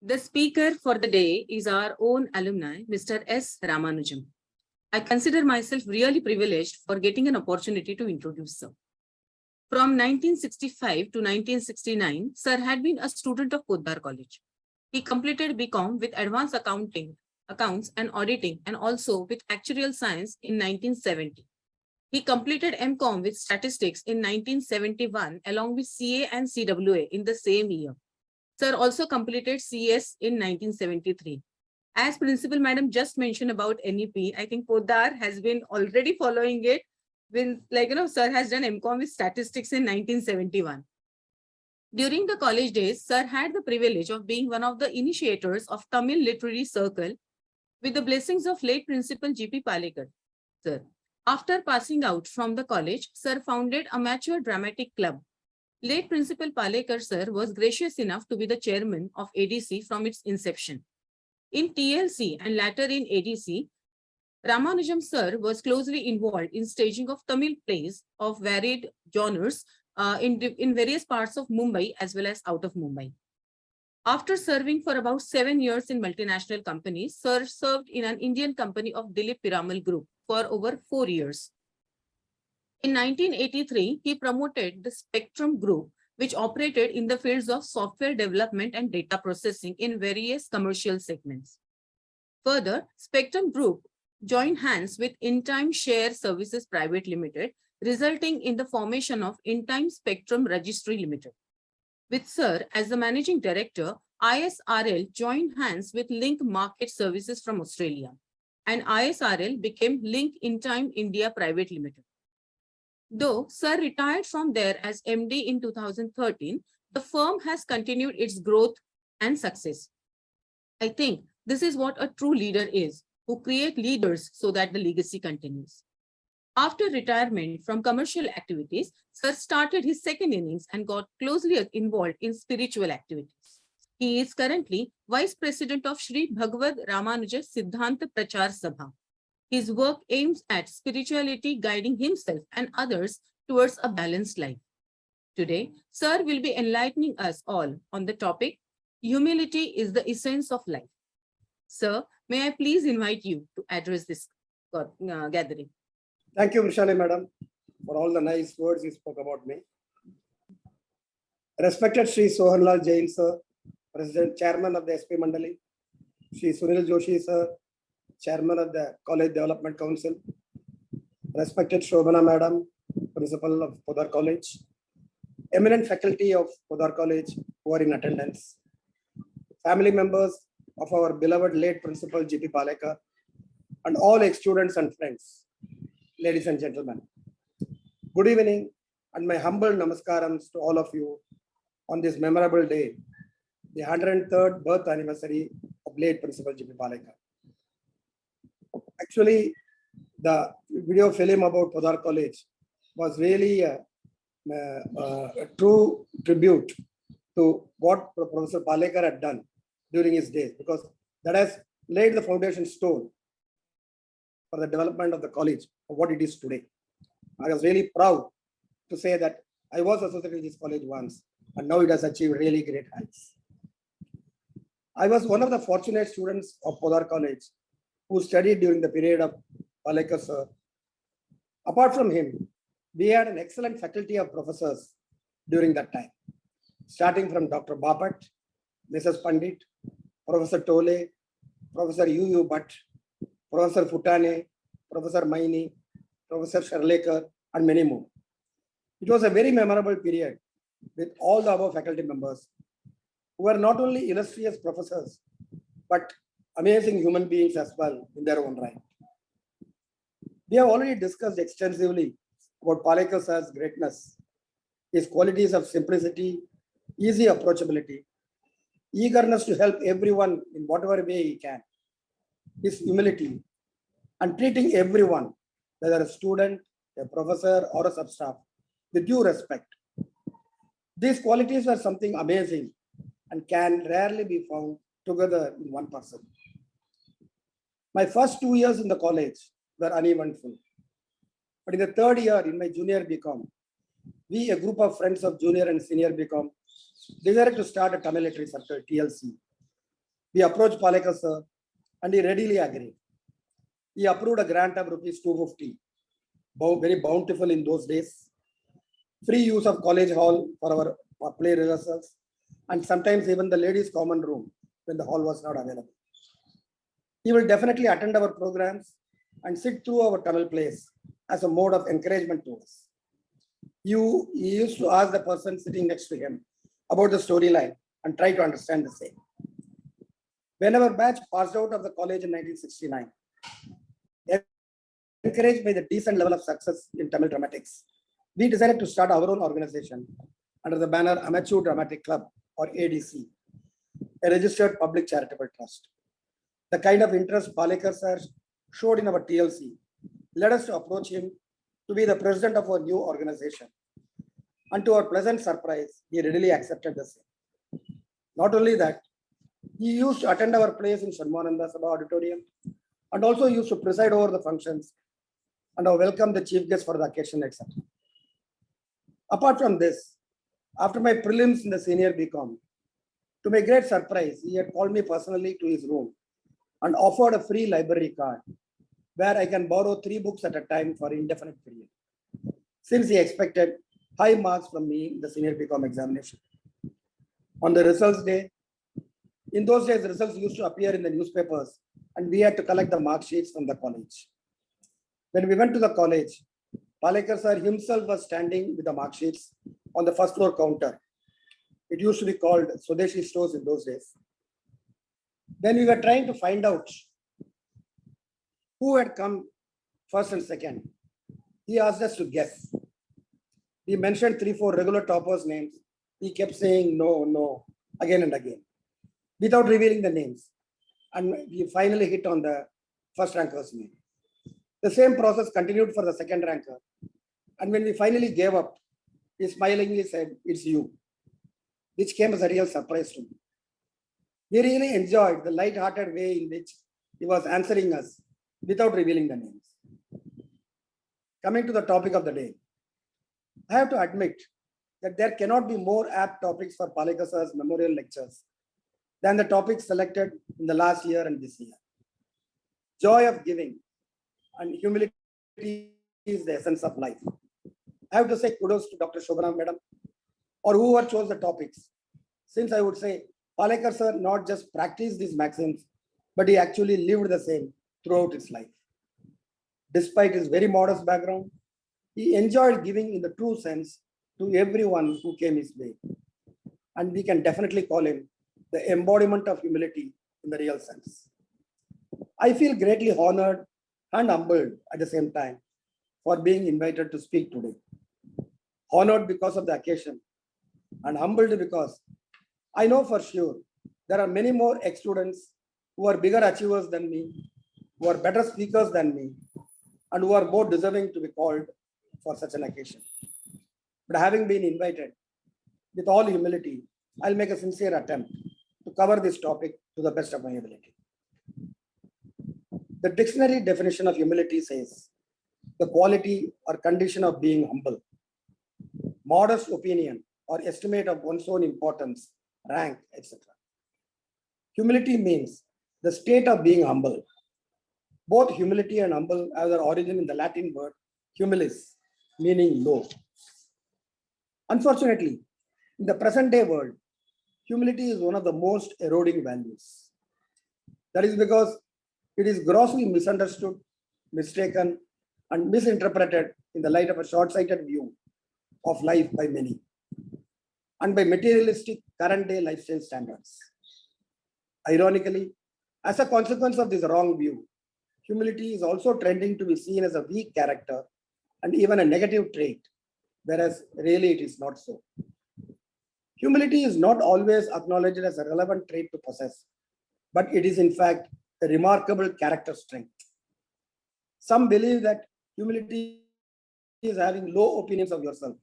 The speaker for the day is our own alumni, Mr. S. Ramanujam. I consider myself really privileged for getting an opportunity to introduce Sir. From 1965 to 1969, Sir had been a student of Poddar College. He completed BCom with Advanced Accounting, Accounts and Auditing, and also with Actuarial Science in 1970. He completed MCom with Statistics in 1971, along with CA and CWA in the same year. Sir also completed CS in 1973. As Principal Madam just mentioned about NEP, I think Poddar has been already following it. Sir has done MCom with Statistics in 1971. During the college days, Sir had the privilege of being one of the initiators of Tamil Literary Circle with the blessings of late Principal G.P. Palekar. Sir, after passing out from the college, Sir founded a mature dramatic club. Late Principal Palekar Sir was gracious enough to be the chairman of ADC from its inception. In TLC and later in ADC, Ramanujam Sir was closely involved in staging of Tamil plays of varied genres in various parts of Mumbai as well as out of Mumbai. After serving for about 7 years in multinational companies, Sir served in an Indian company of Dilip Piramal Group for over 4 years. In 1983, he promoted the Spectrum Group, which operated in the fields of software development and data processing in various commercial segments. Further, Spectrum Group joined hands with InTime Share Services Private Limited, resulting in the formation of InTime Spectrum Registry Limited. With Sir as the managing director, ISRL joined hands with Link Market Services from Australia, and ISRL became Link InTime India Private Limited. Though Sir retired from there as MD in 2013, the firm has continued its growth and success. I think this is what a true leader is, who create leaders so that the legacy continues. After retirement from commercial activities, Sir started his second innings and got closely involved in spiritual activities. He is currently Vice President of Shri Bhagavad Ramanuja Siddhanta Prachar Sabha. His work aims at spirituality, guiding himself and others towards a balanced life. Today, Sir will be enlightening us all on the topic, Humility is the Essence of Life. Sir, may I please invite you to address this gathering? Thank you, Vrishali Madam, for all the nice words you spoke about me. Respected Shri Sohanlal Jain Sir, President, Chairman of the SP Mandali, Shri Sunil Joshi Sir, Chairman of the College Development Council, respected Shobhana Madam, Principal of Poddar College, eminent faculty of Poddar College who are in attendance, family members of our beloved late Principal G.P. Palekar, and all ex-students and friends, ladies and gentlemen. Good evening and my humble namaskarams to all of you on this memorable day, the 103rd birth anniversary of late Principal G.P. Palekar. Actually, the video film about Poddar College was really a true tribute to what Professor Palekar had done during his days, because that has laid the foundation stone for the development of the college, of what it is today. I was really proud to say that I was associated with this college once, and now it has achieved really great heights. I was one of the fortunate students of Poddar College who studied during the period of Palekar Sir. Apart from him, we had an excellent faculty of professors during that time, starting from Dr. Bapat, Mrs. Pandit, Professor Tole, Professor U. Bhatt, Professor Futane, Professor Maini, Professor Sharlekar, and many more. It was a very memorable period with all the above faculty members who were not only illustrious professors, but amazing human beings as well in their own right. We have already discussed extensively about Palekar Sir's greatness, his qualities of simplicity, easy approachability, eagerness to help everyone in whatever way he can, his humility, and treating everyone, whether a student, a professor, or a substaff, with due respect. These qualities were something amazing and can rarely be found together in one person. My first 2 years in the college were uneventful. But in the third year, in my junior BCom, we, a group of friends of junior and senior BCom, decided to start a Tamil Literary Circle, TLC, We approached Palekar sir and he readily agreed. He approved a grant of rupees 250, very bountiful in those days. Free use of college hall for our play rehearsals, and sometimes even the ladies' common room when the hall was not available. He will definitely attend our programs and sit through our Tamil plays as a mode of encouragement to us. He used to ask the person sitting next to him about the storyline and try to understand the same. When our batch passed out of the college in 1969, encouraged by the decent level of success in Tamil dramatics, we decided to start our own organization under the banner Amateur Dramatic Club, or ADC, a registered public charitable trust. The kind of interest Palekar sir showed in our TLC led us to approach him to be the president of our new organization. And to our pleasant surprise, he readily accepted the same. Not only that, he used to attend our plays in Shanmananda Sabha Auditorium and also used to preside over the functions and welcome the chief guest for the occasion, etc. Apart from this, after my prelims in the senior BCom, to my great surprise, he had called me personally to his room and offered a free library card where I can borrow 3 books at a time for indefinite period, since he expected high marks from me in the senior BCom examination. On the results day, in those days, the results used to appear in the newspapers and we had to collect the mark sheets from the college. When we went to the college, Palekar sir himself was standing with the mark sheets on the first floor counter. It used to be called Swadeshi stores in those days. When we were trying to find out who had come first and second, he asked us to guess. We mentioned 3-4 regular toppers' names. He kept saying no, no, again and again, without revealing the names. And we finally hit on the first ranker's name. The same process continued for the second ranker. And when we finally gave up, he smilingly said, "It's you," which came as a real surprise to me. We really enjoyed the light-hearted way in which he was answering us without revealing the names. Coming to the topic of the day, I have to admit that there cannot be more apt topics for Palekar sir's memorial lectures than the topics selected in the last year and this year. Joy of giving and humility is the essence of life. I have to say kudos to Dr. Shobana Madam or whoever chose the topics, since I would say Palekar sir not just practiced these maxims, but he actually lived the same throughout his life. Despite his very modest background, he enjoyed giving in the true sense to everyone who came his way. And we can definitely call him the embodiment of humility in the real sense. I feel greatly honored and humbled at the same time for being invited to speak today. Honored because of the occasion and humbled because I know for sure there are many more ex-students who are bigger achievers than me, who are better speakers than me, and who are more deserving to be called for such an occasion. But having been invited, with all humility, I'll make a sincere attempt to cover this topic to the best of my ability. The dictionary definition of humility says the quality or condition of being humble, modest opinion or estimate of one's own importance, rank, etc. Humility means the state of being humble. Both humility and humble have their origin in the Latin word humilis, meaning low. Unfortunately, in the present day world, humility is one of the most eroding values. That is because it is grossly misunderstood, mistaken, and misinterpreted in the light of a short-sighted view of life by many, and by materialistic current-day lifestyle standards. Ironically, as a consequence of this wrong view, humility is also trending to be seen as a weak character and even a negative trait, whereas really it is not so. Humility is not always acknowledged as a relevant trait to possess, but it is in fact a remarkable character strength. Some believe that humility is having low opinions of yourself,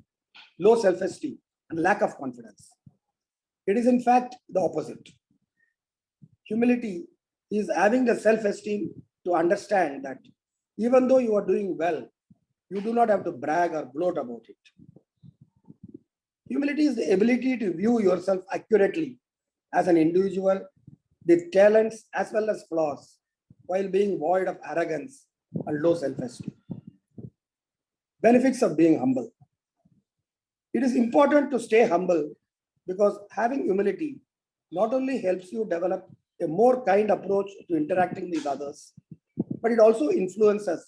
low self-esteem, and lack of confidence. It is in fact the opposite. Humility is having the self-esteem to understand that even though you are doing well, you do not have to brag or gloat about it. Humility is the ability to view yourself accurately as an individual the talents as well as flaws, while being void of arrogance and low self-esteem. Benefits of being humble. It is important to stay humble because having humility not only helps you develop a more kind approach to interacting with others, but it also influences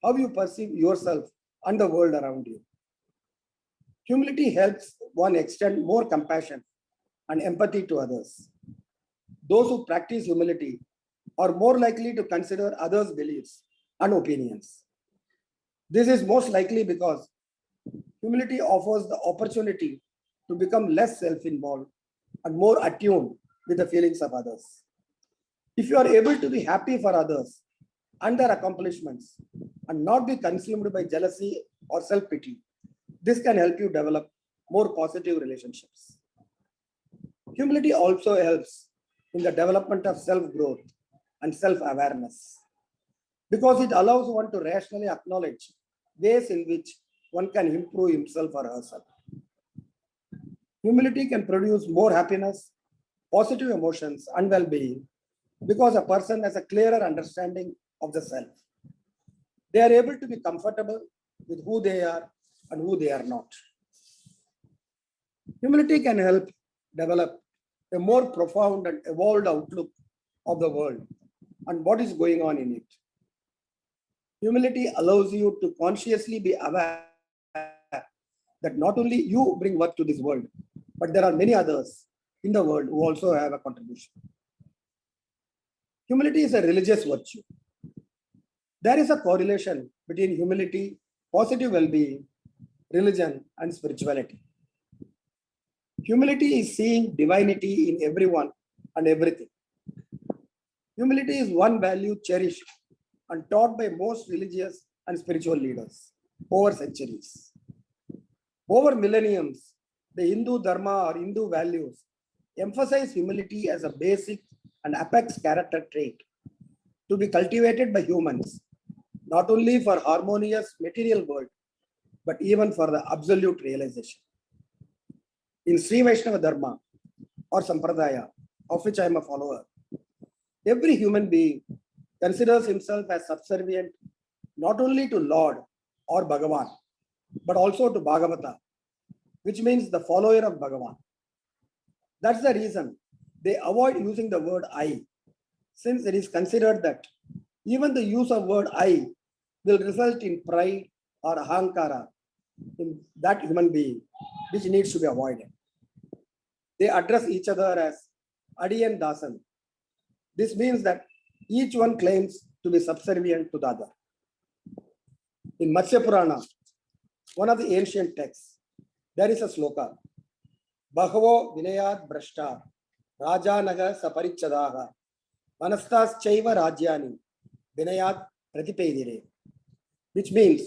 how you perceive yourself and the world around you. Humility helps one extend more compassion and empathy to others. Those who practice humility are more likely to consider others' beliefs and opinions. This is most likely because humility offers the opportunity to become less self-involved and more attuned with the feelings of others. If you are able to be happy for others and their accomplishments and not be consumed by jealousy or self-pity, this can help you develop more positive relationships. Humility also helps in the development of self-growth and self-awareness because it allows one to rationally acknowledge ways in which one can improve himself or herself. Humility can produce more happiness, positive emotions, and well-being because a person has a clearer understanding of the self. They are able to be comfortable with who they are and who they are not. Humility can help develop a more profound and evolved outlook of the world and what is going on in it. Humility allows you to consciously be aware that not only you bring worth to this world, but there are many others in the world who also have a contribution. Humility is a religious virtue. There is a correlation between humility, positive well-being, religion, and spirituality. Humility is seeing divinity in everyone and everything. Humility is one value cherished and taught by most religious and spiritual leaders over centuries. Over millenniums, the Hindu Dharma or Hindu values emphasize humility as a basic and apex character trait to be cultivated by humans, not only for harmonious material world, but even for the absolute realization. In Sri Vaishnava Dharma or Sampradaya, of which I am a follower, every human being considers himself as subservient not only to Lord or Bhagavan, but also to Bhagavata, which means the follower of Bhagavan. That's the reason they avoid using the word I, since it is considered that even the use of word I will result in pride or ahankara in that human being, which needs to be avoided. They address each other as Adi and Dasan. This means that each one claims to be subservient to the other. In Matsya Purana, one of the ancient texts, there is a sloka. Bahavo vinayat brashta, rajanaga saparichadaha, manastas chaiva rajyani, vinayat pratipedire. Which means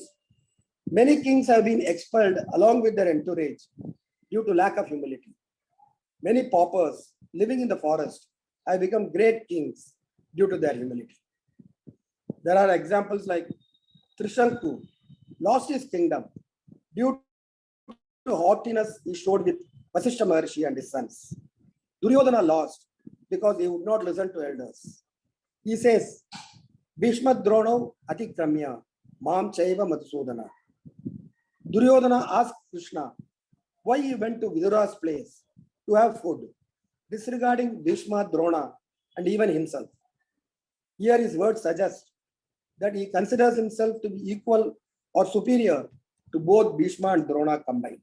many kings have been expelled along with their entourage due to lack of humility. Many paupers living in the forest have become great kings due to their humility. There are examples like Trishanku lost his kingdom due to haughtiness he showed with Vasishtha Maharshi and his sons. Duryodhana lost because he would not listen to elders. He says, Bhishma Drono Atikramya Mam Chaiva Madhusudana. Duryodhana asked Krishna why he went to Vidura's place to have food, disregarding Bhishma, Drona, and even himself. Here his words suggest that he considers himself to be equal or superior to both Bhishma and Drona combined.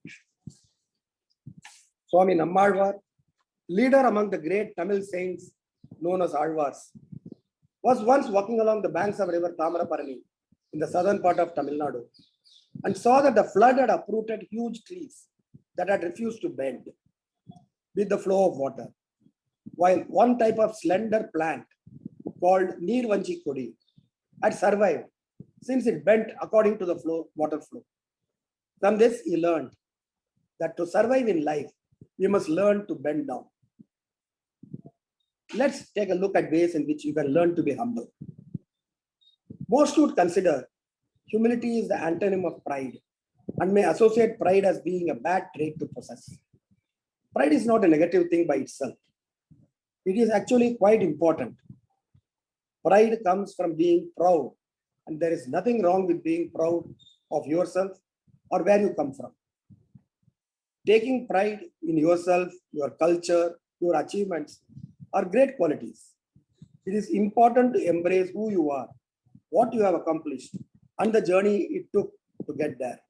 Swami Nammalvar, leader among the great Tamil saints known as Alvars, was once walking along the banks of river Tamaraparani in the southern part of Tamil Nadu and saw that the flood had uprooted huge trees that had refused to bend with the flow of water, while one type of slender plant called Neervanchi Kodi had survived since it bent according to the water flow. From this, he learned that to survive in life, we must learn to bend down. Let's take a look at ways in which you can learn to be humble. Most would consider humility is the antonym of pride and may associate pride as being a bad trait to possess. Pride is not a negative thing by itself. It is actually quite important. Pride comes from being proud, and there is nothing wrong with being proud of yourself or where you come from. Taking pride in yourself, your culture, your achievements are great qualities. It is important to embrace who you are, what you have accomplished, and the journey it took to get there.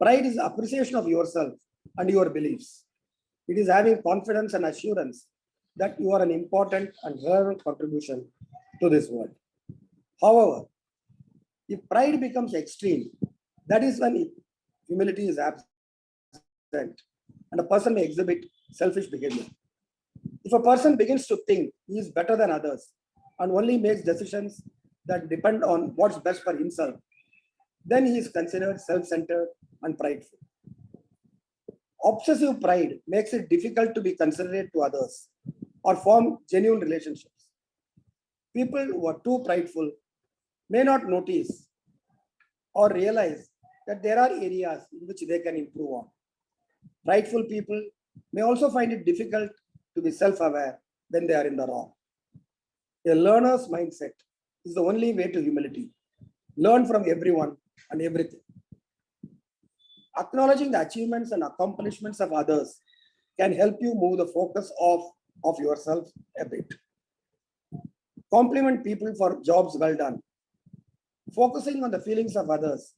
Pride is appreciation of yourself and your beliefs. It is having confidence and assurance that you are an important and relevant contribution to this world. However, if pride becomes extreme, that is when humility is absent and a person may exhibit selfish behavior. If a person begins to think he is better than others and only makes decisions that depend on what's best for himself, then he is considered self-centered and prideful. Obsessive pride makes it difficult to be considerate to others or form genuine relationships. People who are too prideful may not notice or realize that there are areas in which they can improve on. Prideful people may also find it difficult to be self-aware when they are in the wrong. A learner's mindset is the only way to humility. Learn from everyone and everything. Acknowledging the achievements and accomplishments of others can help you move the focus of yourself a bit. Compliment people for jobs well done. Focusing on the feelings of others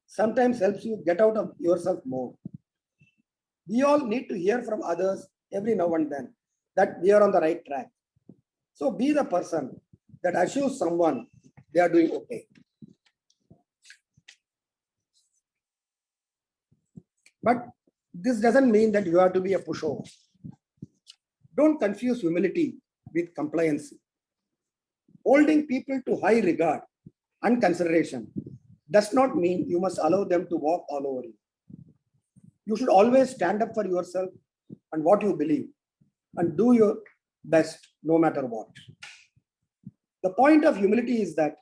sometimes helps you get out of yourself more. We all need to hear from others every now and then that we are on the right track. So be the person that assures someone they are doing okay. But this doesn't mean that you have to be a pushover. Don't confuse humility with compliance. Holding people to high regard and consideration does not mean you must allow them to walk all over you. You should always stand up for yourself and what you believe and do your best no matter what. The point of humility is that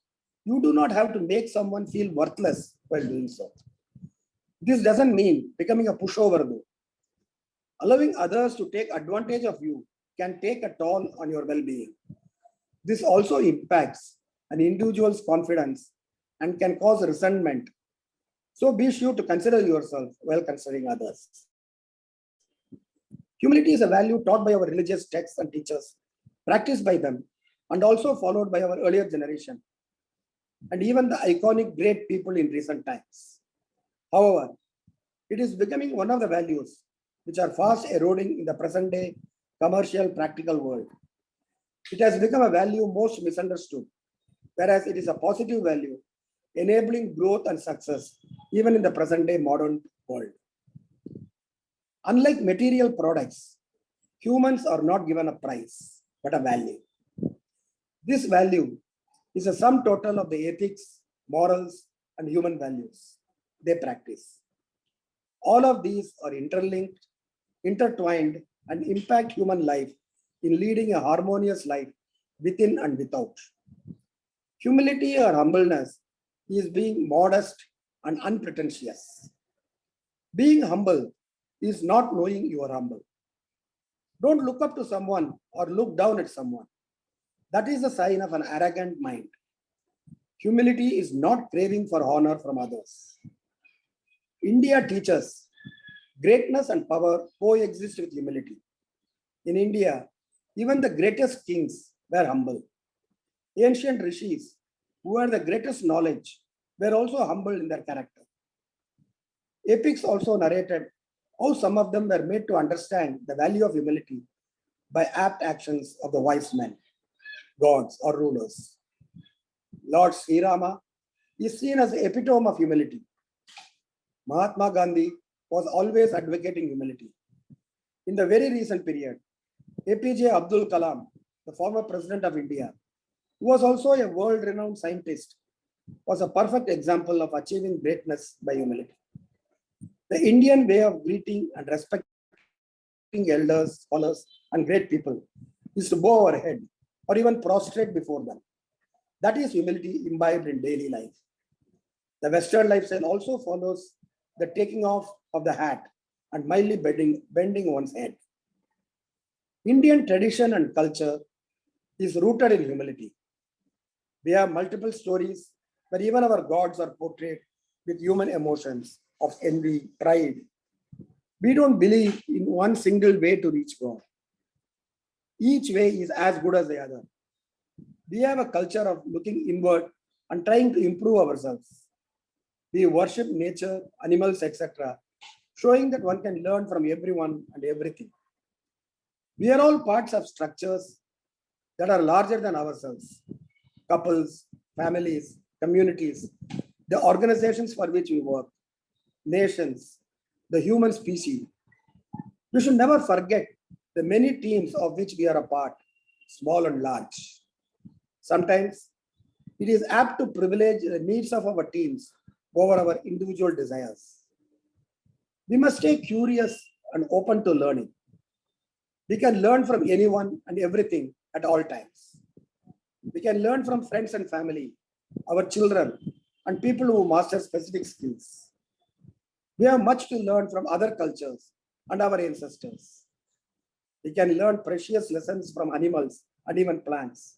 you do not have to make someone feel worthless while doing so. This doesn't mean becoming a pushover though. Allowing others to take advantage of you can take a toll on your well-being. This also impacts an individual's confidence and can cause resentment. So be sure to consider yourself while considering others. Humility is a value taught by our religious texts and teachers, practiced by them, and also followed by our earlier generation, and even the iconic great people in recent times. However, it is becoming one of the values which are fast eroding in the present day commercial practical world. It has become a value most misunderstood, whereas it is a positive value enabling growth and success even in the present day modern world. Unlike material products, humans are not given a price, but a value. This value is a sum total of the ethics, morals, and human values they practice. All of these are interlinked, intertwined, and impact human life in leading a harmonious life within and without. Humility or humbleness is being modest and unpretentious. Being humble is not knowing you are humble. Don't look up to someone or look down at someone. That is a sign of an arrogant mind. Humility is not craving for honor from others. India teaches greatness and power coexist with humility. In India, even the greatest kings were humble. Ancient rishis, who had the greatest knowledge, were also humble in their character. Epics also narrated how some of them were made to understand the value of humility by apt actions of the wise men, gods, or rulers. Lord Shri Rama is seen as the epitome of humility. Mahatma Gandhi was always advocating humility. In the very recent period, APJ Abdul Kalam, the former president of India, who was also a world-renowned scientist, was a perfect example of achieving greatness by humility. The Indian way of greeting and respecting elders, scholars, and great people is to bow our head or even prostrate before them. That is humility imbibed in daily life. The Western lifestyle also follows the taking off of the hat and mildly bending one's head. Indian tradition and culture is rooted in humility. We have multiple stories where even our gods are portrayed with human emotions of envy, pride. We don't believe in one single way to reach God. Each way is as good as the other. We have a culture of looking inward and trying to improve ourselves. We worship nature, animals, etc., showing that one can learn from everyone and everything. We are all parts of structures that are larger than ourselves. Couples, families, communities, the organizations for which we work, nations, the human species. We should never forget the many teams of which we are a part, small and large. Sometimes it is apt to privilege the needs of our teams over our individual desires. We must stay curious and open to learning. We can learn from anyone and everything at all times. We can learn from friends and family, our children, and people who master specific skills. We have much to learn from other cultures and our ancestors. We can learn precious lessons from animals and even plants.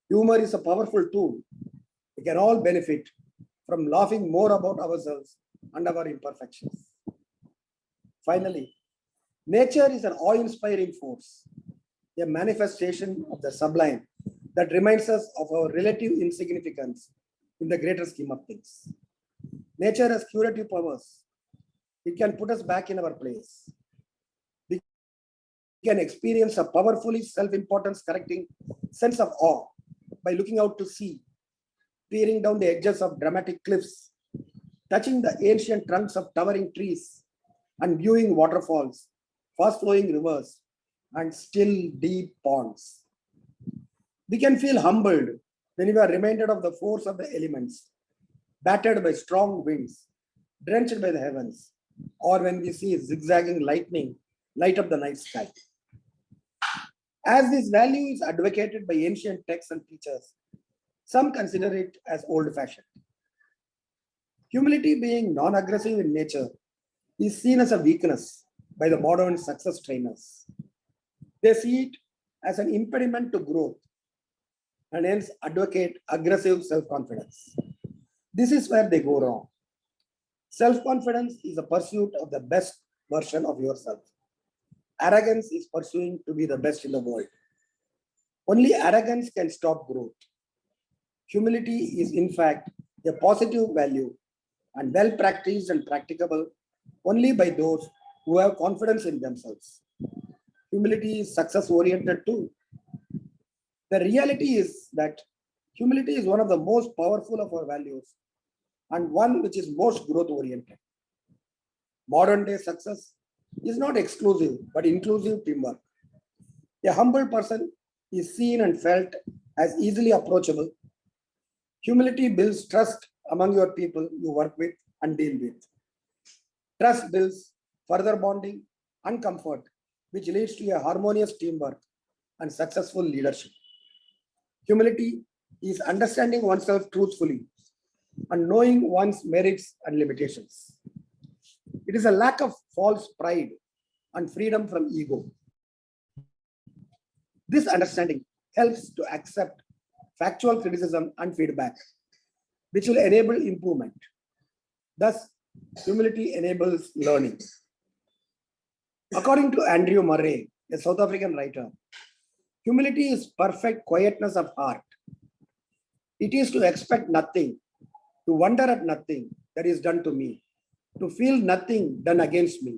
Humor is a powerful tool. We can all benefit from laughing more about ourselves and our imperfections. Finally, nature is an awe-inspiring force, a manifestation of the sublime that reminds us of our relative insignificance in the greater scheme of things. Nature has curative powers. It can put us back in our place. We can experience a powerfully self-importance correcting sense of awe by looking out to sea, peering down the edges of dramatic cliffs, touching the ancient trunks of towering trees, and viewing waterfalls, fast-flowing rivers, and still deep ponds. We can feel humbled when we are reminded of the force of the elements, battered by strong winds, drenched by the heavens, or when we see zigzagging lightning light up the night sky. As this value is advocated by ancient texts and teachers, some consider it as old-fashioned. Humility, being non-aggressive in nature, is seen as a weakness by the modern success trainers. They see it as an impediment to growth and hence advocate aggressive self-confidence. This is where they go wrong. Self-confidence is a pursuit of the best version of yourself. Arrogance is pursuing to be the best in the world. Only arrogance can stop growth. Humility is, in fact, a positive value and well practiced and practicable only by those who have confidence in themselves. Humility is success oriented too. The reality is that humility is one of the most powerful of our values and one which is most growth oriented. Modern day success is not exclusive but inclusive teamwork. A humble person is seen and felt as easily approachable. Humility builds trust among your people you work with and deal with. Trust builds further bonding and comfort, which leads to a harmonious teamwork and successful leadership. Humility is understanding oneself truthfully and knowing one's merits and limitations. It is a lack of false pride and freedom from ego. This understanding helps to accept factual criticism and feedback, which will enable improvement. Thus, humility enables learning. According to Andrew Murray, a South African writer, humility is perfect quietness of heart. It is to expect nothing, to wonder at nothing that is done to me, to feel nothing done against me.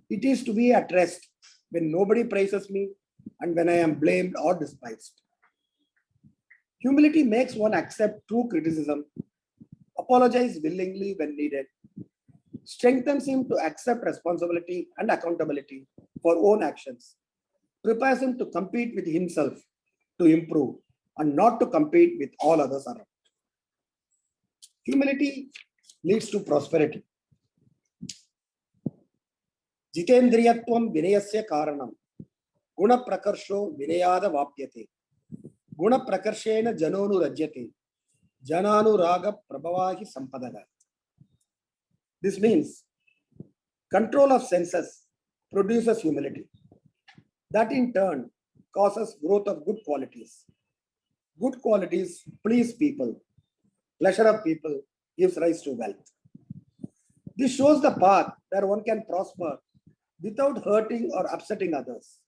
It is to be at rest when nobody praises me and when I am blamed or despised. Humility makes one accept true criticism, apologize willingly when needed, strengthens him to accept responsibility and accountability for own actions, prepares him to compete with himself to improve and not to compete with all others around. Humility leads to prosperity. Jitendriyatvam vinayasya karanam guna prakarsho vinayada vapyate guna prakarshena janonu rajyate jananu raga prabhavahi sampadaga. This means control of senses produces humility. That in turn causes growth of good qualities. Good qualities please people. Pleasure of people gives rise to wealth. This shows the path where one can prosper without hurting or upsetting others.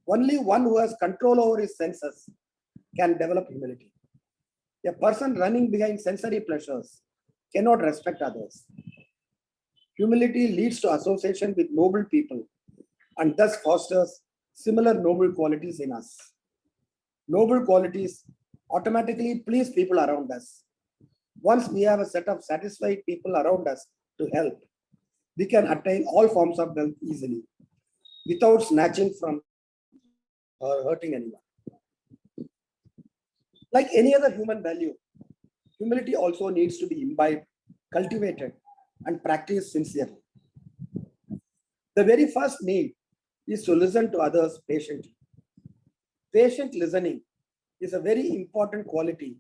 Only one who has control over his senses can develop humility. A person running behind sensory pleasures cannot respect others. Humility leads to association with noble people and thus fosters similar noble qualities in us. Noble qualities automatically please people around us. Once we have a set of satisfied people around us to help, we can attain all forms of wealth easily without snatching from or hurting anyone. Like any other human value, humility also needs to be imbibed, cultivated, and practiced sincerely. The very first need is to listen to others patiently. Patient listening is a very important quality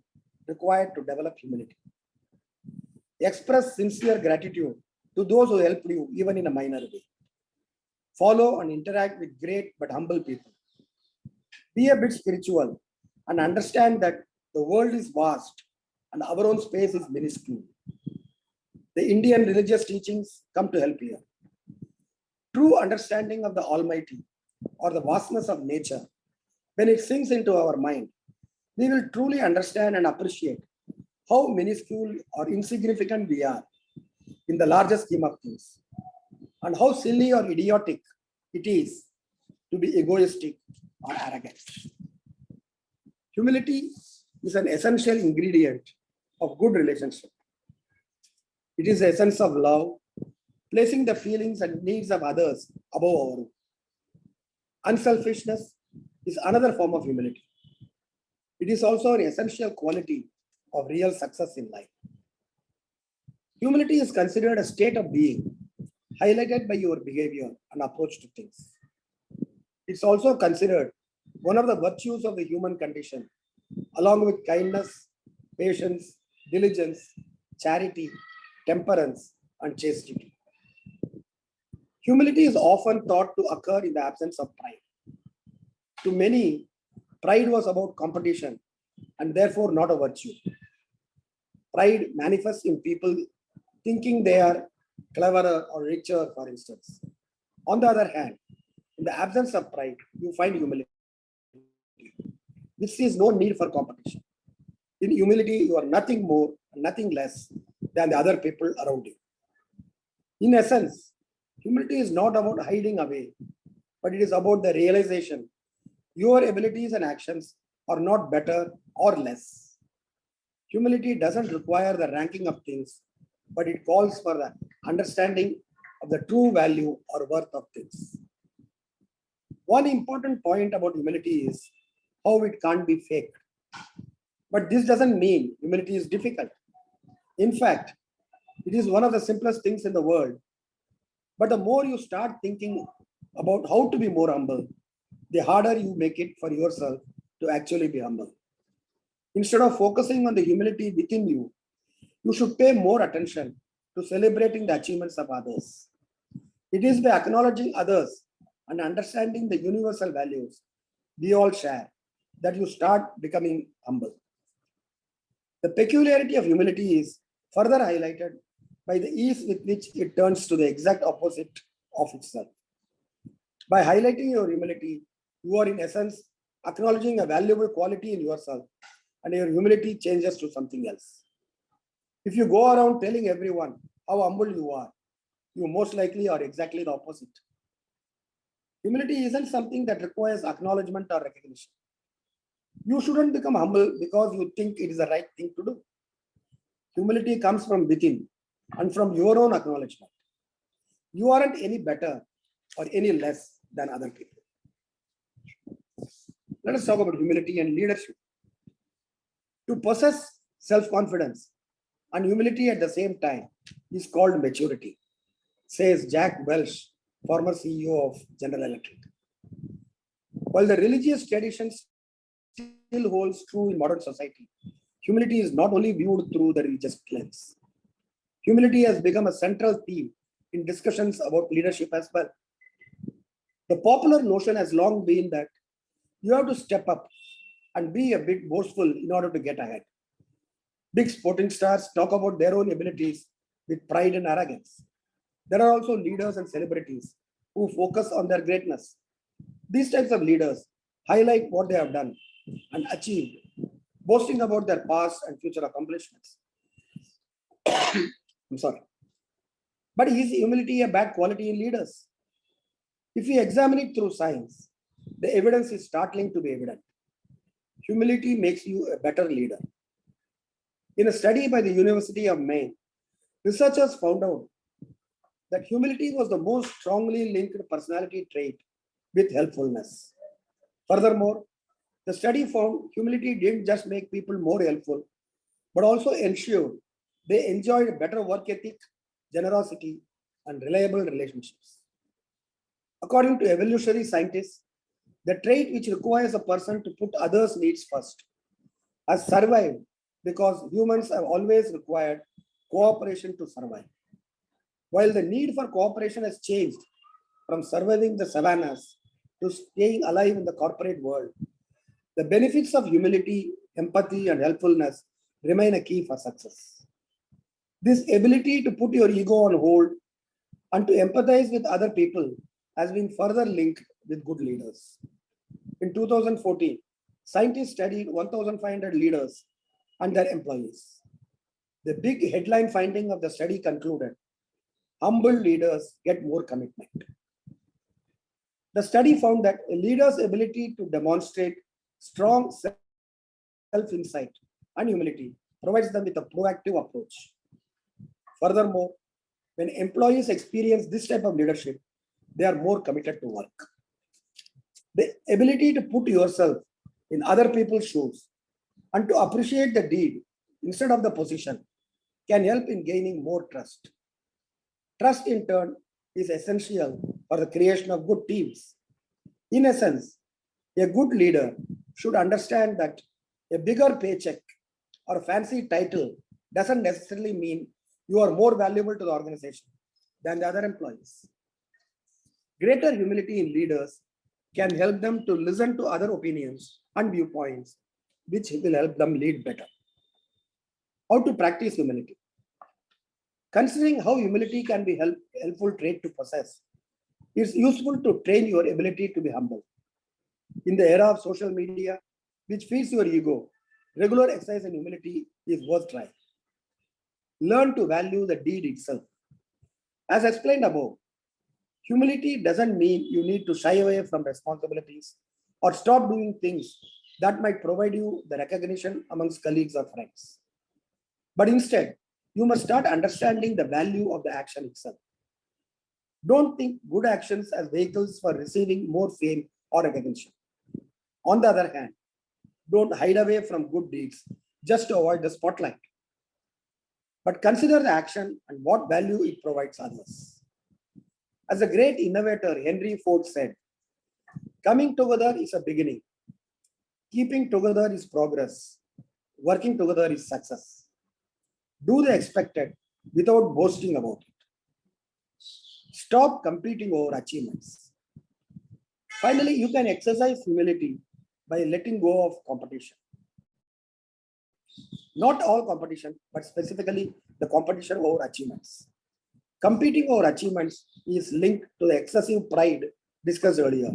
required to develop humility. Express sincere gratitude to those who helped you, even in a minor way. Follow and interact with great but humble people. Be a bit spiritual and understand that the world is vast and our own space is minuscule. The Indian religious teachings come to help here. True understanding of the Almighty or the vastness of nature, when it sinks into our mind, we will truly understand and appreciate how minuscule or insignificant we are in the larger scheme of things, and how silly or idiotic it is to be egoistic or arrogant. Humility is an essential ingredient of good relationship. It is the essence of love, placing the feelings and needs of others above our own. Unselfishness is another form of humility. It is also an essential quality of real success in life. Humility is considered a state of being, highlighted by your behavior and approach to things. It's also considered one of the virtues of the human condition, along with kindness, patience, diligence, charity, temperance, and chastity. Humility is often thought to occur in the absence of pride. To many, pride was about competition and therefore not a virtue. Pride manifests in people thinking they are cleverer or richer, for instance. On the other hand, in the absence of pride, you find humility, which sees no need for competition. In humility, you are nothing more and nothing less than the other people around you. In essence, humility is not about hiding away, but it is about the realization your abilities and actions are not better or less. Humility doesn't require the ranking of things, but it calls for the understanding of the true value or worth of things. One important point about humility is how it can't be faked. But this doesn't mean humility is difficult. In fact, it is one of the simplest things in the world. But the more you start thinking about how to be more humble, the harder you make it for yourself to actually be humble. Instead of focusing on the humility within you, you should pay more attention to celebrating the achievements of others. It is by acknowledging others and understanding the universal values we all share that you start becoming humble. The peculiarity of humility is further highlighted by the ease with which it turns to the exact opposite of itself. By highlighting your humility, you are in essence acknowledging a valuable quality in yourself, and your humility changes to something else. If you go around telling everyone how humble you are, you most likely are exactly the opposite. Humility isn't something that requires acknowledgement or recognition. You shouldn't become humble because you think it is the right thing to do. Humility comes from within and from your own acknowledgement. You aren't any better or any less than other people. Let us talk about humility and leadership. To possess self-confidence and humility at the same time is called maturity, says Jack Welch, former CEO of General Electric. While the religious traditions still holds true in modern society, humility is not only viewed through the religious lens. Humility has become a central theme in discussions about leadership as well. The popular notion has long been that you have to step up and be a bit boastful in order to get ahead. Big sporting stars talk about their own abilities with pride and arrogance. There are also leaders and celebrities who focus on their greatness. These types of leaders highlight what they have done and achieved, boasting about their past and future accomplishments. I'm sorry. But is humility a bad quality in leaders? If we examine it through science, the evidence is startling to be evident. Humility makes you a better leader. In a study by the University of Maine, researchers found out that humility was the most strongly linked personality trait with helpfulness. Furthermore, the study found humility didn't just make people more helpful, but also ensured they enjoyed better work ethic, generosity, and reliable relationships. According to evolutionary scientists, the trait which requires a person to put others' needs first has survived because humans have always required cooperation to survive. While the need for cooperation has changed from surviving the savannas to staying alive in the corporate world, the benefits of humility, empathy, and helpfulness remain a key for success. This ability to put your ego on hold and to empathize with other people has been further linked with good leaders. In 2014, scientists studied 1,500 leaders and their employees. The big headline finding of the study concluded, humble leaders get more commitment. The study found that a leader's ability to demonstrate strong self-insight and humility provides them with a proactive approach. Furthermore, when employees experience this type of leadership, they are more committed to work. The ability to put yourself in other people's shoes and to appreciate the deed instead of the position can help in gaining more trust. Trust, in turn, is essential for the creation of good teams. In essence, a good leader should understand that a bigger paycheck or a fancy title doesn't necessarily mean you are more valuable to the organization than the other employees. Greater humility in leaders can help them to listen to other opinions and viewpoints, which will help them lead better. How to practice humility? Considering how humility can be a helpful trait to possess, it's useful to train your ability to be humble. In the era of social media, which feeds your ego, regular exercise in humility is worth trying. Learn to value the deed itself. As explained above, humility doesn't mean you need to shy away from responsibilities or stop doing things that might provide you the recognition amongst colleagues or friends. But instead, you must start understanding the value of the action itself. Don't think good actions as vehicles for receiving more fame or recognition. On the other hand, don't hide away from good deeds just to avoid the spotlight. But consider the action and what value it provides others. As a great innovator, Henry Ford said, coming together is a beginning. Keeping together is progress. Working together is success. Do the expected without boasting about it. Stop competing over achievements. Finally, you can exercise humility by letting go of competition. Not all competition, but specifically the competition over achievements. Competing over achievements is linked to the excessive pride discussed earlier,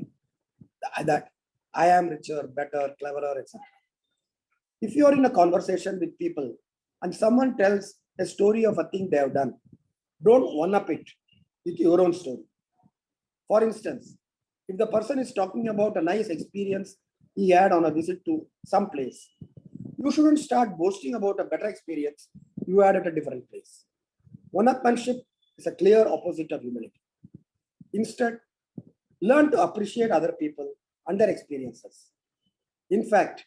that I am richer, better, cleverer, etc. If you are in a conversation with people and someone tells a story of a thing they have done, don't one-up it with your own story. For instance, if the person is talking about a nice experience he had on a visit to some place, you shouldn't start boasting about a better experience you had at a different place. One-upmanship is a clear opposite of humility. Instead, learn to appreciate other people and their experiences. In fact,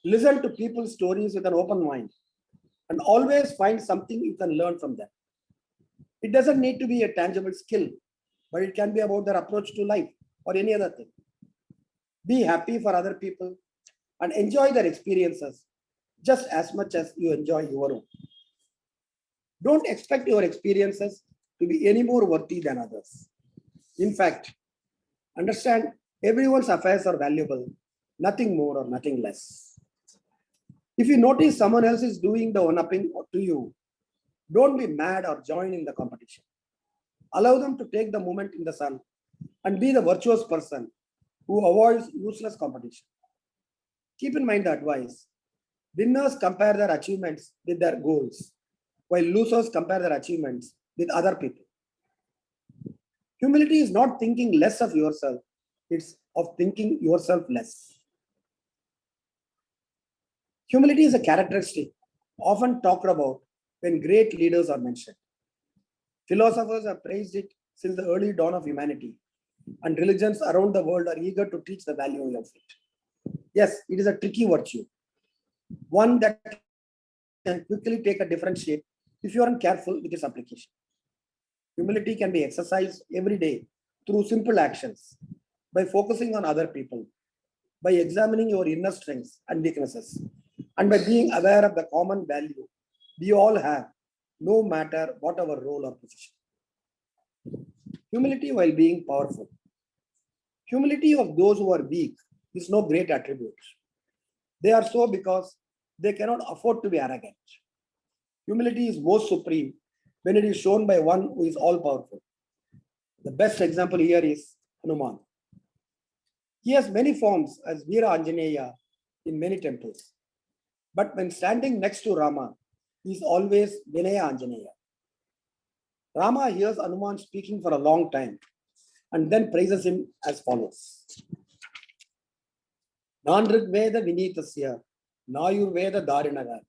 listen to people's stories with an open mind and always find something you can learn from them. It doesn't need to be a tangible skill, but it can be about their approach to life or any other thing. Be happy for other people and enjoy their experiences just as much as you enjoy your own. Don't expect your experiences to be any more worthy than others. In fact, Understand everyone's affairs are valuable, nothing more or nothing less. If you notice someone else is doing the one-upping to you, don't be mad or join in the competition. Allow them to take the moment in the sun and be the virtuous person who avoids useless competition. Keep in mind the advice. Winners compare their achievements with their goals, while losers compare their achievements with other people. Humility is not thinking less of yourself, it's of thinking yourself less. Humility is a characteristic often talked about when great leaders are mentioned. Philosophers have praised it since the early dawn of humanity, and religions around the world are eager to teach the value of it. Yes, it is a tricky virtue, one that can quickly take a different shape if you aren't careful with its application. Humility can be exercised every day through simple actions, by focusing on other people, by examining your inner strengths and weaknesses, and by being aware of the common value we all have, no matter what our role or position. Humility while being powerful. Humility of those who are weak is no great attribute. They are so because they cannot afford to be arrogant. Humility is most supreme when it is shown by one who is all powerful. The best example here is Hanuman. He has many forms as Veera Anjaneya in many temples. But when standing next to Rama, he is always Vinaya Anjaneya. Rama hears Hanuman speaking for a long time and then praises him as follows. Nandrik Veda Vinitasya, Nayur Veda Darinaga,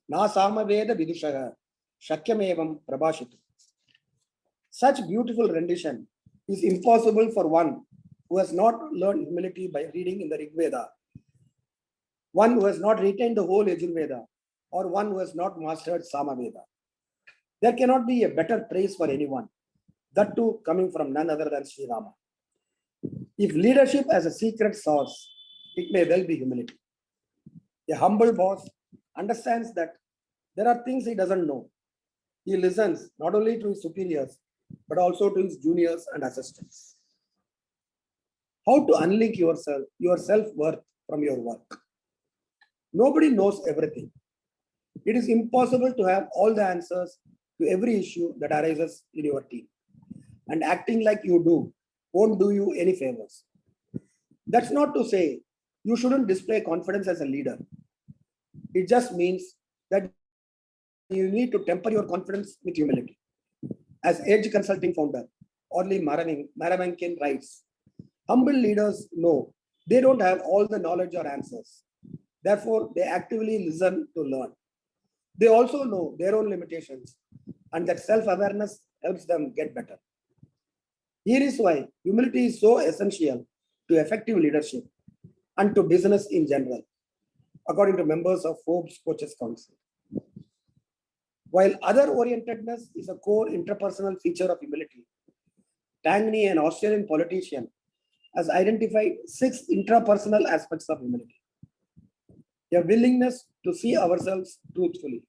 Na Sama Veda Vidushaga, Shakyamevam Prabhashitu. Such beautiful rendition is impossible for one who has not learned humility by reading in the Rig Veda, one who has not retained the whole Yajurveda, or one who has not mastered Samaveda. There cannot be a better praise for anyone, that too coming from none other than Shri Rama. If leadership has a secret sauce, it may well be humility. A humble boss understands that there are things he doesn't know. He listens not only to his superiors, but also to his juniors and assistants. How to unlink yourself, your self-worth from your work. Nobody knows everything. It is impossible to have all the answers to every issue that arises in your team. And acting like you do won't do you any favors. That's not to say you shouldn't display confidence as a leader. It just means that you need to temper your confidence with humility. As Edge Consulting founder, Orly Maravankin writes, humble leaders know they don't have all the knowledge or answers. Therefore, they actively listen to learn. They also know their own limitations, and that self-awareness helps them get better. Here is why humility is so essential to effective leadership and to business in general, according to members of Forbes Coaches Council. While other-orientedness is a core interpersonal feature of humility, Tangney, an Australian politician, has identified 6 intrapersonal aspects of humility. A willingness to see ourselves truthfully,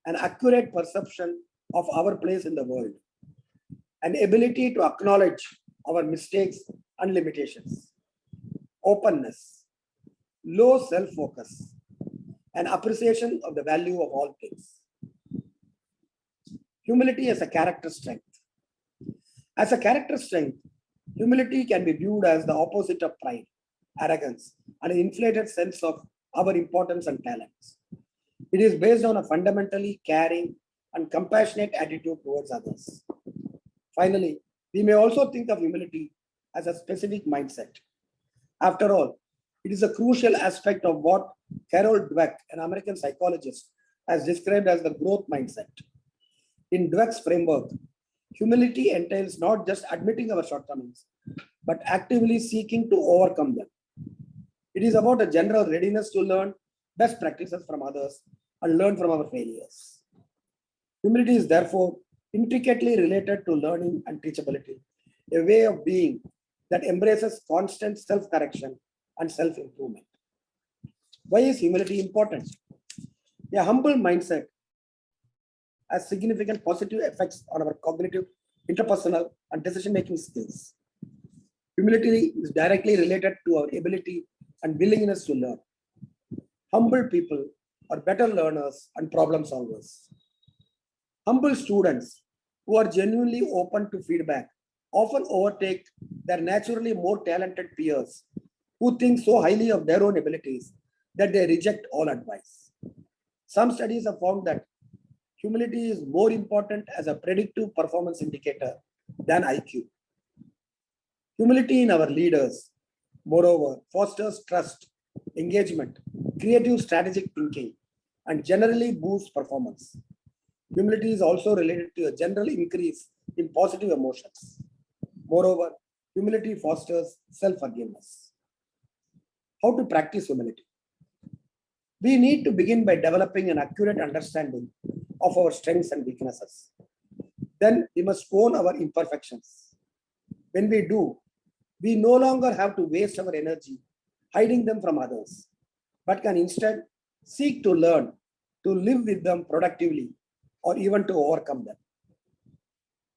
an accurate perception of our place in the world, an ability to acknowledge our mistakes and limitations, openness, low self-focus, an appreciation of the value of all things. Humility as a character strength. As a character strength, humility can be viewed as the opposite of pride, arrogance, and an inflated sense of our importance and talents. It is based on a fundamentally caring and compassionate attitude towards others. Finally, we may also think of humility as a specific mindset. After all, it is a crucial aspect of what Carol Dweck, an American psychologist, has described as the growth mindset. In Dweck's framework, humility entails not just admitting our shortcomings, but actively seeking to overcome them. It is about a general readiness to learn best practices from others and learn from our failures. Humility is therefore intricately related to learning and teachability, a way of being that embraces constant self-correction and self-improvement. Why is humility important? A humble mindset has significant positive effects on our cognitive, interpersonal, and decision-making skills. Humility is directly related to our ability and willingness to learn. Humble people are better learners and problem solvers. Humble students who are genuinely open to feedback often overtake their naturally more talented peers who think so highly of their own abilities that they reject all advice. Some studies have found that humility is more important as a predictive performance indicator than IQ. Humility in our leaders, moreover, fosters trust, engagement, creative strategic thinking, and generally boosts performance. Humility is also related to a general increase in positive emotions. Moreover, humility fosters self-forgiveness. How to practice humility? We need to begin by developing an accurate understanding of our strengths and weaknesses. Then we must own our imperfections. When we do, we no longer have to waste our energy hiding them from others, but can instead seek to learn to live with them productively or even to overcome them.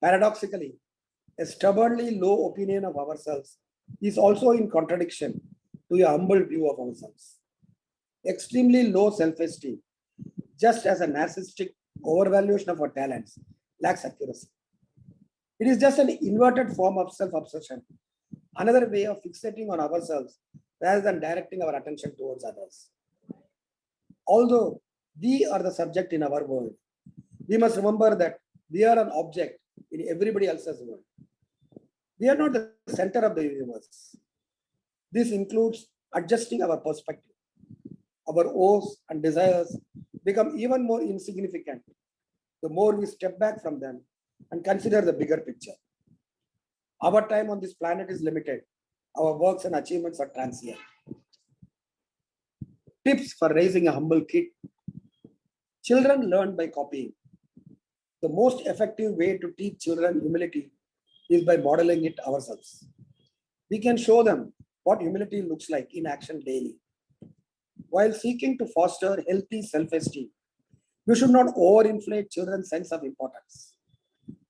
Paradoxically, a stubbornly low opinion of ourselves is also in contradiction to a humble view of ourselves. Extremely low self-esteem, just as a narcissistic overvaluation of our talents, lacks accuracy. It is just an inverted form of self-obsession, another way of fixating on ourselves rather than directing our attention towards others. Although we are the subject in our world, we must remember that we are an object in everybody else's world. We are not the center of the universe. This includes adjusting our perspective. Our woes and desires become even more insignificant the more we step back from them and consider the bigger picture. Our time on this planet is limited. Our works and achievements are transient. Tips for raising a humble kid. Children learn by copying. The most effective way to teach children humility is by modeling it ourselves. We can show them what humility looks like in action daily. While seeking to foster healthy self-esteem, we should not overinflate children's sense of importance,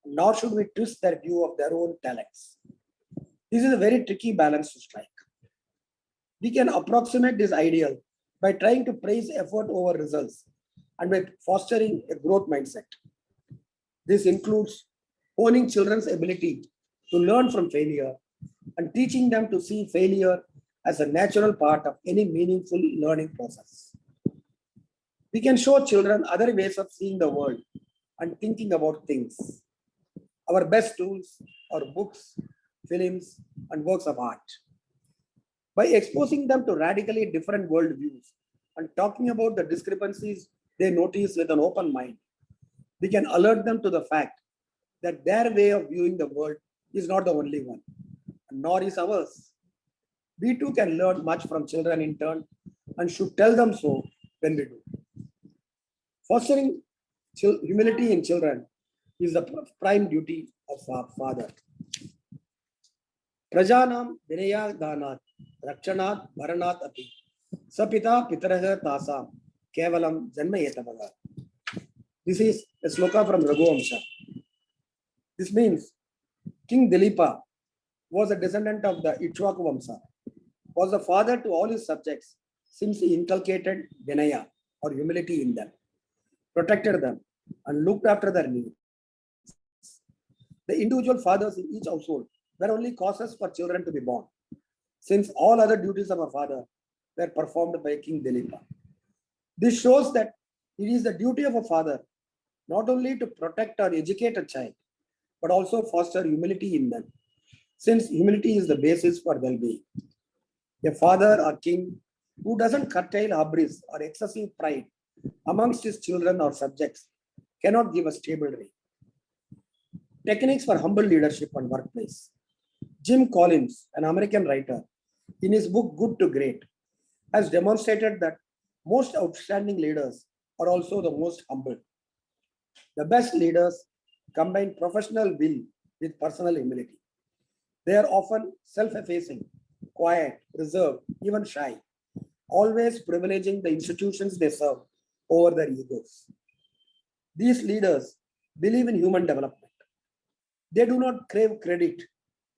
nor should we twist their view of their own talents. This is a very tricky balance to strike. We can approximate this ideal by trying to praise effort over results and by fostering a growth mindset. This includes honing children's ability to learn from failure and teaching them to see failure as a natural part of any meaningful learning process. We can show children other ways of seeing the world and thinking about things. Our best tools are books, films, and works of art. By exposing them to radically different worldviews and talking about the discrepancies they notice with an open mind, we can alert them to the fact that their way of viewing the world is not the only one, nor is ours. We too can learn much from children in turn and should tell them so when we do. Fostering humility in children is the prime duty of our father. Prajanam vinaya danat rakshanat bharanat api sapita pitaraha tasam kevalam janmayetavaga. This is a sloka from Raghuvamsha. This means King Dilipa was a descendant of the Ikshvaku Vamsa, was the father to all his subjects since he inculcated vinaya or humility in them, protected them, and looked after their needs. The individual fathers in each household were only causes for children to be born, since all other duties of a father were performed by King Dilipa. This shows that it is the duty of a father not only to protect or educate a child, but also foster humility in them, since humility is the basis for well-being. A father or king who doesn't curtail hubris or excessive pride amongst his children or subjects cannot give a stable reign. Techniques for humble leadership and workplace. Jim Collins, an American writer, in his book Good to Great, has demonstrated that most outstanding leaders are also the most humble. The best leaders combine professional will with personal humility. They are often self-effacing, quiet, reserved, even shy, always privileging the institutions they serve over their egos. These leaders believe in human development. They do not crave credit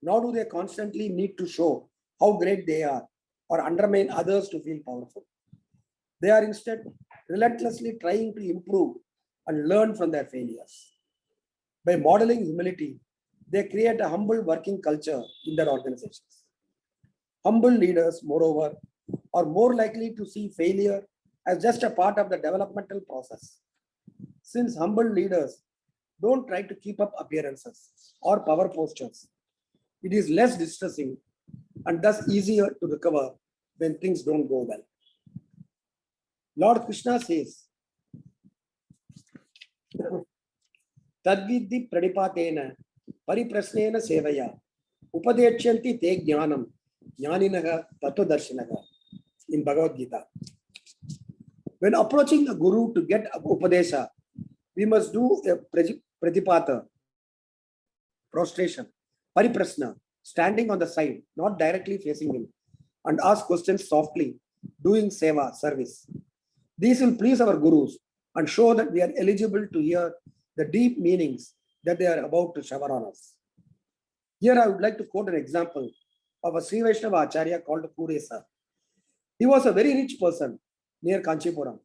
nor do they constantly need to show how great they are or undermine others to feel powerful. They are instead relentlessly trying to improve and learn from their failures. By modeling humility, they create a humble working culture in their organizations. Humble leaders, moreover, are more likely to see failure as just a part of the developmental process. Since humble leaders don't try to keep up appearances or power postures, it is less distressing and thus easier to recover when things don't go well. Lord Krishna says, Tadvidhi pradipatena pariprasnena sevaya upadechyanti te jnanam jnaninaha tattvadarshinaha in Bhagavad Gita. When approaching a guru to get upadesha, we must do a pradipata, prostration, pariprasna, standing on the side, not directly facing him, and ask questions softly, doing seva, service. These will please our gurus and show that we are eligible to hear the deep meanings that they are about to shower on us. Here I would like to quote an example of a Sri Vaishnava Acharya called Kuresa. He was a very rich person near Kanchipuram,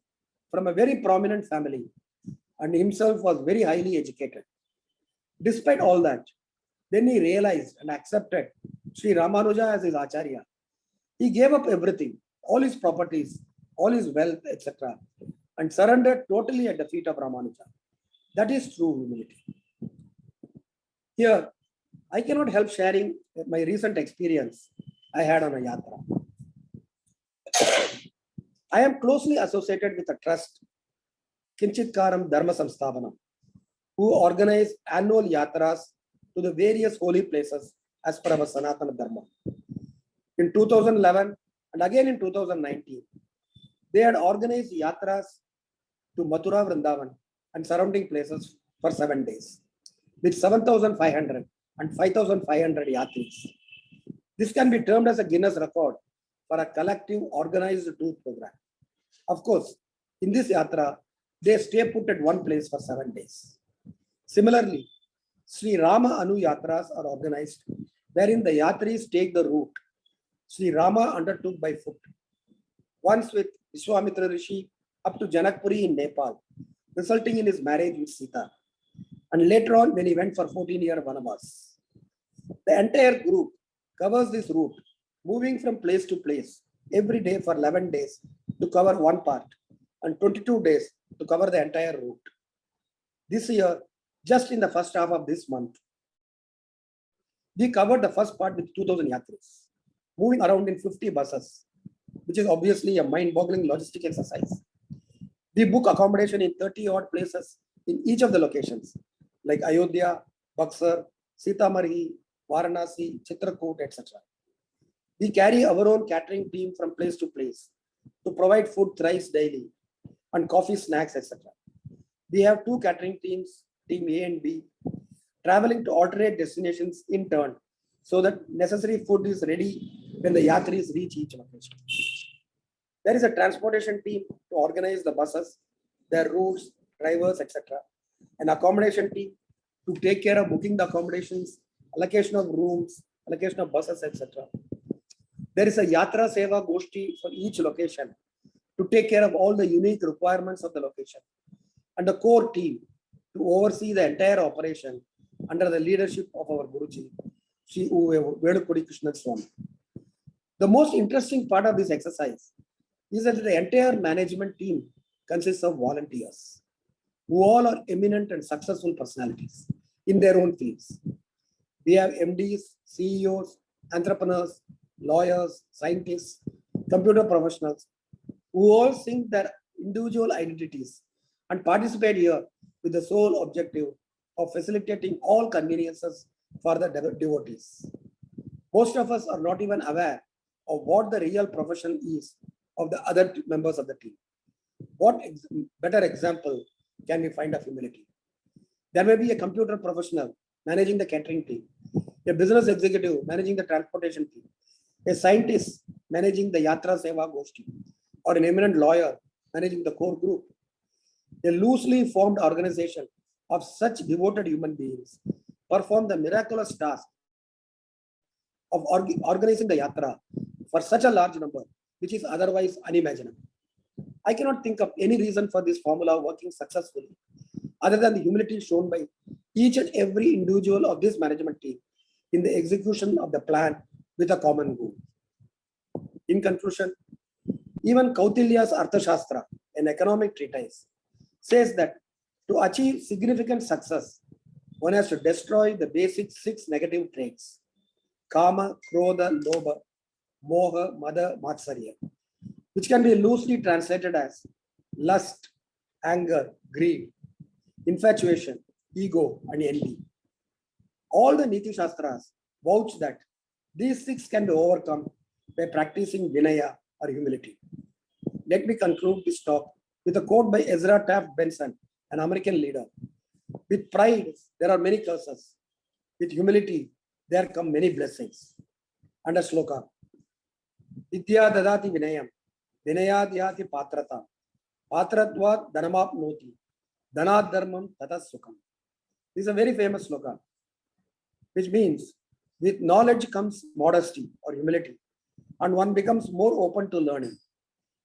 from a very prominent family, and himself was very highly educated. Despite all that, then he realized and accepted Shri Ramanuja as his Acharya. He gave up everything, all his properties, all his wealth, etc., and surrendered totally at the feet of Ramanuja. That is true humility. Here, I cannot help sharing my recent experience I had on a yatra. I am closely associated with a trust, Kinchitkaram Dharma Samsthavanam, who organize annual yatras to the various holy places as per our Sanatana Dharma. In 2011 and again in 2019, they had organized yatras to Mathura Vrindavan and surrounding places for 7 days with 7,500 and 5,500 yatris. This can be termed as a Guinness record for a collective organized tour program. Of course, in this yatra, they stay put at one place for 7 days. Similarly, Sri Rama Anu Yatras are organized, wherein the yatris take the route Sri Rama undertook by foot, once with Vishwamitra Rishi up to Janakpuri in Nepal, resulting in his marriage with Sita, and later on when he went for 14-year Vanavas. The entire group covers this route, moving from place to place every day for 11 days to cover one part and 22 days to cover the entire route. This year, just in the first half of this month, we covered the first part with 2,000 yatris, moving around in 50 buses, which is obviously a mind-boggling logistic exercise. We book accommodation in 30 odd places in each of the locations, like Ayodhya, Buxar, Sitamarhi, Varanasi, Chitrakoot, etc. We carry our own catering team from place to place to provide food thrice daily and coffee, snacks, etc. We have 2 catering teams, team A and B, traveling to alternate destinations in turn so that necessary food is ready when the yatris reach each location. There is a transportation team to organize the buses, their routes, drivers, etc. An accommodation team to take care of booking the accommodations, allocation of rooms, allocation of buses, etc. There is a Yatra Seva Goshti for each location to take care of all the unique requirements of the location, and a core team to oversee the entire operation under the leadership of our Guruji, Shri Vedukudi Krishna Swami. The most interesting part of this exercise is that the entire management team consists of volunteers who all are eminent and successful personalities in their own fields. We have MDs, CEOs, entrepreneurs, lawyers, scientists, computer professionals who all sing their individual identities and participate here with the sole objective of facilitating all conveniences for the devotees. Most of us are not even aware of what the real profession is of the other members of the team. What better example can we find of humility? There may be a computer professional managing the catering team, a business executive managing the transportation team, a scientist managing the Yatra Seva Goshti, or an eminent lawyer managing the core group. A loosely formed organization of such devoted human beings perform the miraculous task of organizing the yatra for such a large number, which is otherwise unimaginable. I cannot think of any reason for this formula working successfully other than the humility shown by each and every individual of this management team in the execution of the plan with a common goal. In conclusion, even Kautilya's Arthashastra, an economic treatise, says that to achieve significant success, one has to destroy the basic 6 negative traits: Kama, Krodha, Lobha, Moha, Mada, Matsarya, which can be loosely translated as lust, anger, greed, infatuation, ego, and envy. All the Niti Shastras vouch that these 6 can be overcome by practicing Vinaya or humility. Let me conclude this talk with a quote by Ezra Taft Benson, an American leader. With pride, there are many curses. With humility, there come many blessings. And a sloka. Vidya dadati vinayam, vinayadhyati patrata, patratvat dhanamapnoti, dhanad dharmam tata sukham. This is a very famous sloka, which means with knowledge comes modesty or humility, and one becomes more open to learning,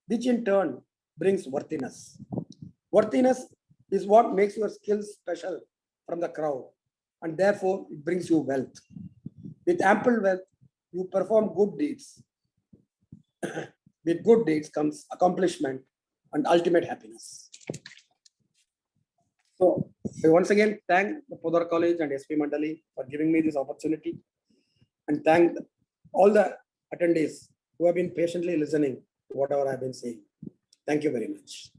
which in turn brings worthiness. Worthiness is what makes your skills special from the crowd, and therefore it brings you wealth. With ample wealth, you perform good deeds. With good deeds comes accomplishment and ultimate happiness. So, I once again thank the Podar College and SP Mandali for giving me this opportunity, and thank all the attendees who have been patiently listening to whatever I've been saying. Thank you very much.